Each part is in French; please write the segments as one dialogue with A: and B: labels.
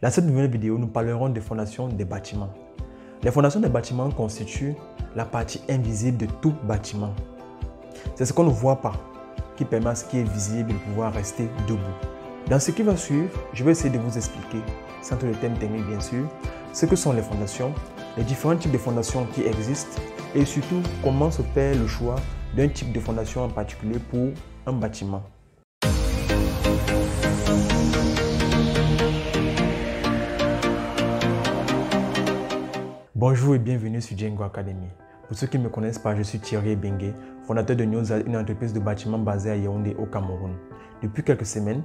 A: Dans cette nouvelle vidéo, nous parlerons des fondations des bâtiments. Les fondations des bâtiments constituent la partie invisible de tout bâtiment. C'est ce qu'on ne voit pas qui permet à ce qui est visible de pouvoir rester debout. Dans ce qui va suivre, je vais essayer de vous expliquer, sans tous les thèmes techniques bien sûr, ce que sont les fondations, les différents types de fondations qui existent et surtout comment se fait le choix d'un type de fondation en particulier pour un bâtiment. Bonjour et bienvenue sur Django Academy. Pour ceux qui ne me connaissent pas, je suis Thierry Bengue, fondateur de Nyoza, une entreprise de bâtiments basée à Yaoundé au Cameroun. Depuis quelques semaines,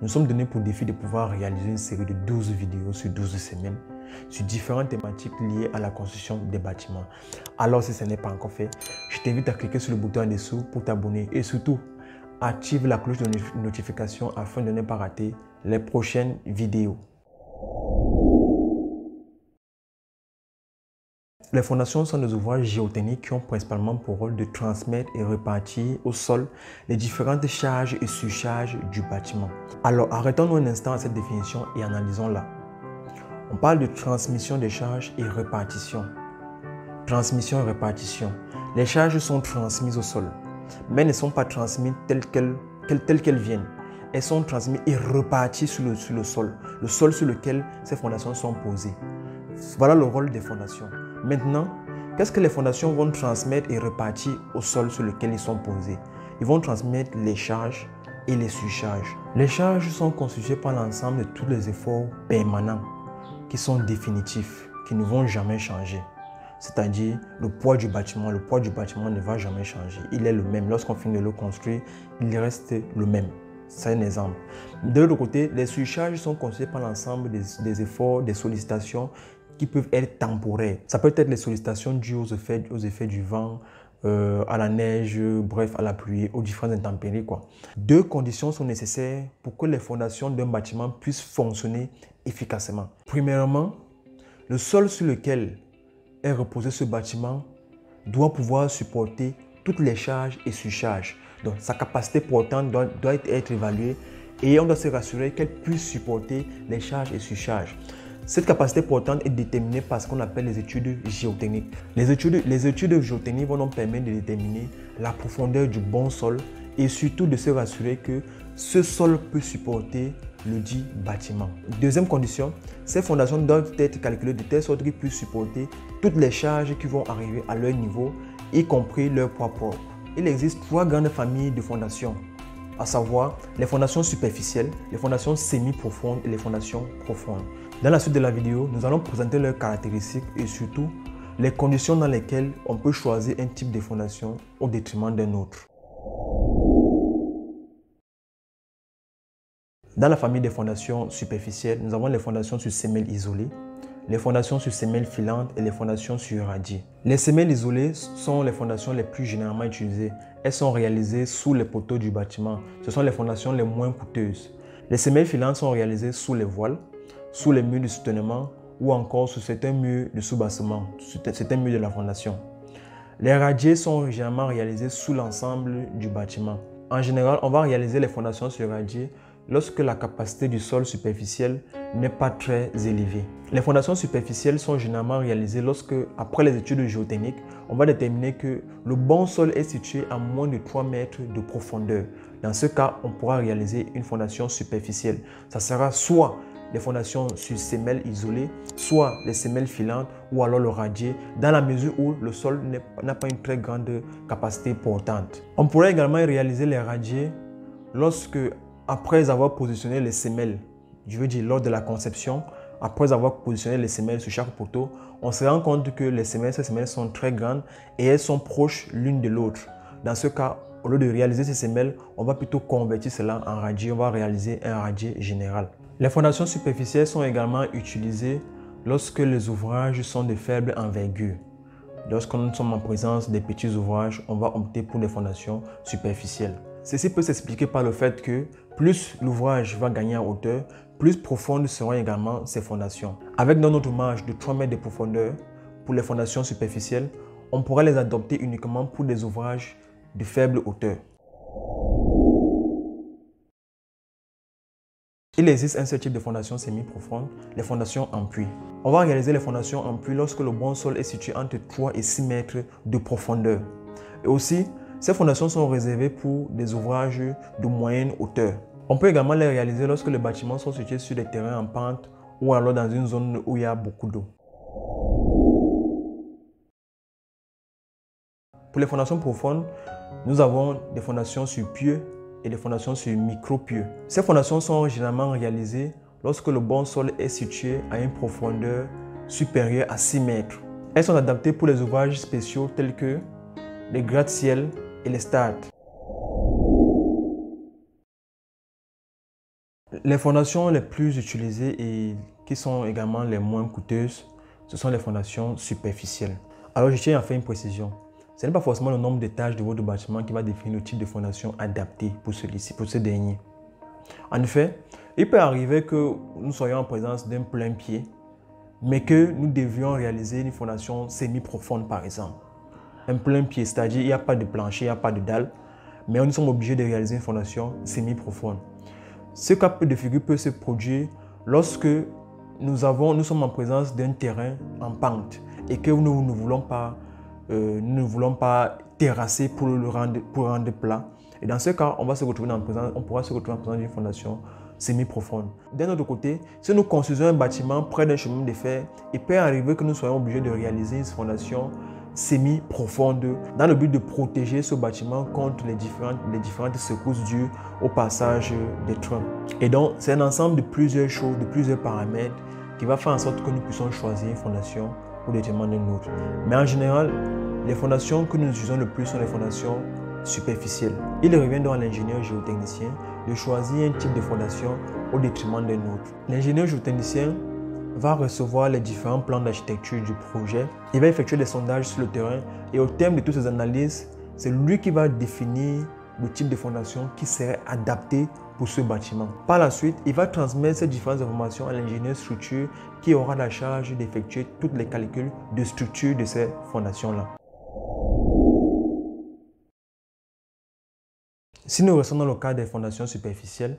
A: nous sommes donnés pour défi de pouvoir réaliser une série de 12 vidéos sur 12 semaines sur différentes thématiques liées à la construction des bâtiments. Alors si ce n'est pas encore fait, je t'invite à cliquer sur le bouton en dessous pour t'abonner et surtout active la cloche de notification afin de ne pas rater les prochaines vidéos. Les fondations sont des ouvrages géotechniques qui ont principalement pour rôle de transmettre et répartir au sol les différentes charges et surcharges du bâtiment. Alors arrêtons-nous un instant à cette définition et analysons-la. On parle de transmission des charges et répartition. Transmission et répartition. Les charges sont transmises au sol, mais ne sont pas transmises telles qu'elles viennent. Elles sont transmises et reparties sur le sol sur lequel ces fondations sont posées. Voilà le rôle des fondations. Maintenant, qu'est-ce que les fondations vont transmettre et répartir au sol sur lequel ils sont posés? Ils vont transmettre les charges et les surcharges. Les charges sont constituées par l'ensemble de tous les efforts permanents qui sont définitifs, qui ne vont jamais changer. C'est-à-dire le poids du bâtiment. Le poids du bâtiment ne va jamais changer. Il est le même. Lorsqu'on finit de le construire, il reste le même. C'est un exemple. De l'autre côté, les surcharges sont constituées par l'ensemble des efforts, des sollicitations qui peuvent être temporaires. Ça peut être les sollicitations dues aux effets du vent, à la neige, bref, à la pluie, aux différentes intempéries, quoi. Deux conditions sont nécessaires pour que les fondations d'un bâtiment puissent fonctionner efficacement. Premièrement, le sol sur lequel est reposé ce bâtiment doit pouvoir supporter toutes les charges et surcharges. Donc, sa capacité portante doit être évaluée et on doit se rassurer qu'elle puisse supporter les charges et surcharges. Cette capacité portante est déterminée par ce qu'on appelle les études géotechniques. Les études géotechniques vont donc permettre de déterminer la profondeur du bon sol et surtout de se rassurer que ce sol peut supporter le dit bâtiment. Deuxième condition, ces fondations doivent être calculées de telle sorte qu'ils puissent supporter toutes les charges qui vont arriver à leur niveau, y compris leur poids propre. Il existe trois grandes familles de fondations, à savoir les fondations superficielles, les fondations semi-profondes et les fondations profondes. Dans la suite de la vidéo, nous allons présenter leurs caractéristiques et surtout les conditions dans lesquelles on peut choisir un type de fondation au détriment d'un autre. Dans la famille des fondations superficielles, nous avons les fondations sur semelles isolées, les fondations sur semelles filantes et les fondations sur radiers. Les semelles isolées sont les fondations les plus généralement utilisées. Elles sont réalisées sous les poteaux du bâtiment. Ce sont les fondations les moins coûteuses. Les semelles filantes sont réalisées sous les voiles, sous les murs de soutenement ou encore sur certains murs de soubassement, sur certains murs de la fondation. Les radiers sont généralement réalisés sous l'ensemble du bâtiment. En général, on va réaliser les fondations sur radier lorsque la capacité du sol superficiel n'est pas très élevée. Les fondations superficielles sont généralement réalisées lorsque, après les études géotechniques, on va déterminer que le bon sol est situé à moins de 3 mètres de profondeur. Dans ce cas, on pourra réaliser une fondation superficielle. Ça sera soit les fondations sur semelles isolées, soit les semelles filantes ou alors le radier, dans la mesure où le sol n'a pas une très grande capacité portante. On pourrait également réaliser les radiers lorsque, après avoir positionné les semelles, je veux dire lors de la conception, après avoir positionné les semelles sur chaque poteau, on se rend compte que ces semelles sont très grandes et elles sont proches l'une de l'autre. Dans ce cas, au lieu de réaliser ces semelles, on va plutôt convertir cela en radier, on va réaliser un radier général. Les fondations superficielles sont également utilisées lorsque les ouvrages sont de faible envergure. Lorsqu'on sommes en présence des petits ouvrages, on va opter pour des fondations superficielles. Ceci peut s'expliquer par le fait que plus l'ouvrage va gagner en hauteur, plus profondes seront également ses fondations. Avec notre marge de 3 mètres de profondeur pour les fondations superficielles, on pourra les adopter uniquement pour des ouvrages de faible hauteur. Il existe un seul type de fondation semi-profonde, les fondations en puits. On va réaliser les fondations en puits lorsque le bon sol est situé entre 3 et 6 mètres de profondeur. Et aussi, ces fondations sont réservées pour des ouvrages de moyenne hauteur. On peut également les réaliser lorsque les bâtiments sont situés sur des terrains en pente ou alors dans une zone où il y a beaucoup d'eau. Pour les fondations profondes, nous avons des fondations sur pieux et des fondations sur micro-pieux. Ces fondations sont généralement réalisées lorsque le bon sol est situé à une profondeur supérieure à 6 mètres. Elles sont adaptées pour les ouvrages spéciaux tels que les gratte-ciel et les stades. Les fondations les plus utilisées et qui sont également les moins coûteuses, ce sont les fondations superficielles. Alors je tiens à faire une précision. Ce n'est pas forcément le nombre d'étages de votre bâtiment qui va définir le type de fondation adapté pour celui-ci, pour ce dernier. En effet, il peut arriver que nous soyons en présence d'un plein pied, mais que nous devions réaliser une fondation semi-profonde par exemple. Un plein pied, c'est-à-dire il n'y a pas de plancher, il n'y a pas de dalle, mais nous sommes obligés de réaliser une fondation semi-profonde. Ce cas de figure peut se produire lorsque nous sommes en présence d'un terrain en pente et que nous ne voulons pas terrasser pour le rendre plat. Et dans ce cas, on pourra se retrouver en présence d'une fondation semi-profonde. D'un autre côté, si nous construisons un bâtiment près d'un chemin de fer, il peut arriver que nous soyons obligés de réaliser une fondation semi-profonde dans le but de protéger ce bâtiment contre les différentes secousses dues au passage des trains. Et donc, c'est un ensemble de plusieurs choses, de plusieurs paramètres qui va faire en sorte que nous puissions choisir une fondation au détriment d'une autre. Mais en général, les fondations que nous utilisons le plus sont les fondations superficielles. Il revient donc à l'ingénieur géotechnicien de choisir un type de fondation au détriment d'un autre. L'ingénieur géotechnicien va recevoir les différents plans d'architecture du projet. Il va effectuer des sondages sur le terrain et au terme de toutes ces analyses, c'est lui qui va définir le type de fondation qui serait adapté pour ce bâtiment. Par la suite, il va transmettre ces différentes informations à l'ingénieur structure qui aura la charge d'effectuer tous les calculs de structure de ces fondations-là. Si nous restons dans le cas des fondations superficielles,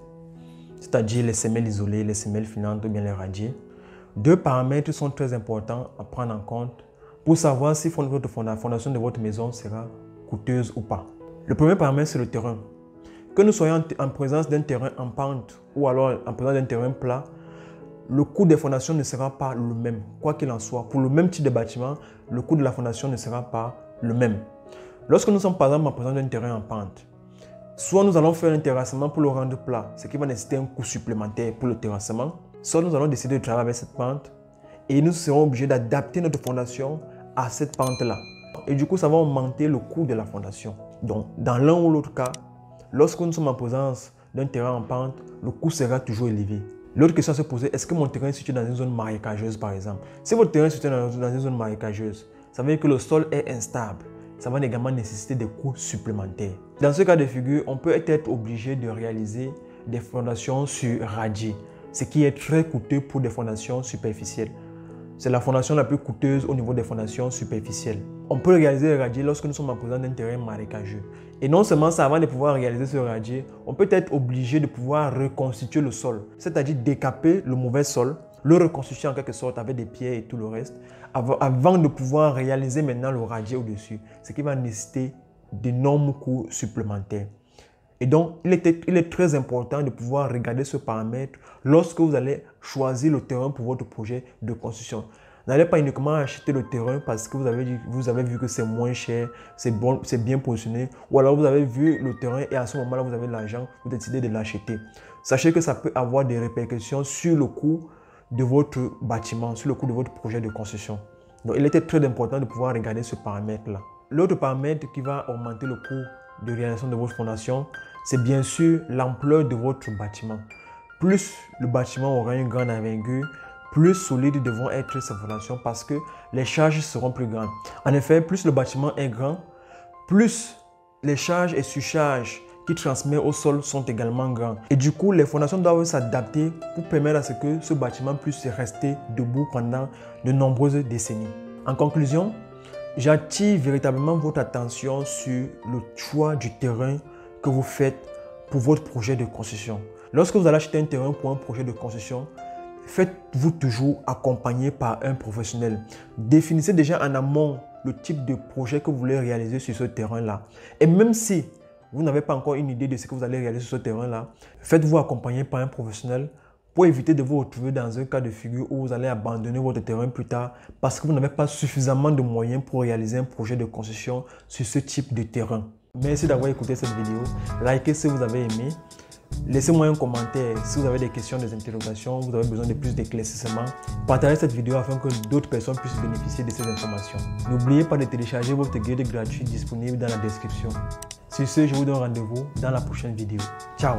A: c'est-à-dire les semelles isolées, les semelles filantes ou bien les radiers, deux paramètres sont très importants à prendre en compte pour savoir si la fondation de votre maison sera coûteuse ou pas. Le premier paramètre, c'est le terrain. Que nous soyons en présence d'un terrain en pente ou alors en présence d'un terrain plat, le coût des fondations ne sera pas le même. Quoi qu'il en soit, pour le même type de bâtiment, le coût de la fondation ne sera pas le même. Lorsque nous sommes par exemple en présence d'un terrain en pente, soit nous allons faire un terrassement pour le rendre plat, ce qui va nécessiter un coût supplémentaire pour le terrassement, soit nous allons décider de travailler avec cette pente et nous serons obligés d'adapter notre fondation à cette pente-là. Et du coup, ça va augmenter le coût de la fondation. Donc, dans l'un ou l'autre cas, lorsque nous sommes en présence d'un terrain en pente, le coût sera toujours élevé. L'autre question à se poser, est-ce que mon terrain est situé dans une zone marécageuse par exemple? Si votre terrain est situé dans une zone marécageuse, ça veut dire que le sol est instable. Ça va également nécessiter des coûts supplémentaires. Dans ce cas de figure, on peut être obligé de réaliser des fondations sur radier, ce qui est très coûteux pour des fondations superficielles. C'est la fondation la plus coûteuse au niveau des fondations superficielles. On peut réaliser le radier lorsque nous sommes en présence d'un terrain marécageux. Et non seulement ça, avant de pouvoir réaliser ce radier, on peut être obligé de pouvoir reconstituer le sol, c'est-à-dire décaper le mauvais sol, le reconstituer en quelque sorte avec des pierres et tout le reste, avant de pouvoir réaliser maintenant le radier au-dessus, ce qui va nécessiter d'énormes coûts supplémentaires. Et donc, il est très important de pouvoir regarder ce paramètre lorsque vous allez choisir le terrain pour votre projet de construction. N'allez pas uniquement acheter le terrain parce que vous avez vu que c'est moins cher, c'est bon, c'est bien positionné, ou alors vous avez vu le terrain et à ce moment-là, vous avez l'argent, vous décidez de l'acheter. Sachez que ça peut avoir des répercussions sur le coût de votre bâtiment, sur le coût de votre projet de construction. Donc, il était très important de pouvoir regarder ce paramètre-là. L'autre paramètre qui va augmenter le coût de réalisation de votre fondation, c'est bien sûr l'ampleur de votre bâtiment. Plus le bâtiment aura une grande envergure, plus solides devront être ces fondations parce que les charges seront plus grandes. En effet, plus le bâtiment est grand, plus les charges et surcharges qui transmettent au sol sont également grands. Et du coup, les fondations doivent s'adapter pour permettre à ce que ce bâtiment puisse rester debout pendant de nombreuses décennies. En conclusion, j'attire véritablement votre attention sur le choix du terrain que vous faites pour votre projet de construction. Lorsque vous allez acheter un terrain pour un projet de construction, faites-vous toujours accompagner par un professionnel. Définissez déjà en amont le type de projet que vous voulez réaliser sur ce terrain-là. Et même si vous n'avez pas encore une idée de ce que vous allez réaliser sur ce terrain-là, faites-vous accompagner par un professionnel pour éviter de vous retrouver dans un cas de figure où vous allez abandonner votre terrain plus tard parce que vous n'avez pas suffisamment de moyens pour réaliser un projet de construction sur ce type de terrain. Merci d'avoir écouté cette vidéo. Likez si vous avez aimé. Laissez-moi un commentaire si vous avez des questions, des interrogations, vous avez besoin de plus d'éclaircissements. Partagez cette vidéo afin que d'autres personnes puissent bénéficier de ces informations. N'oubliez pas de télécharger votre guide gratuit disponible dans la description. Sur ce, je vous donne rendez-vous dans la prochaine vidéo. Ciao!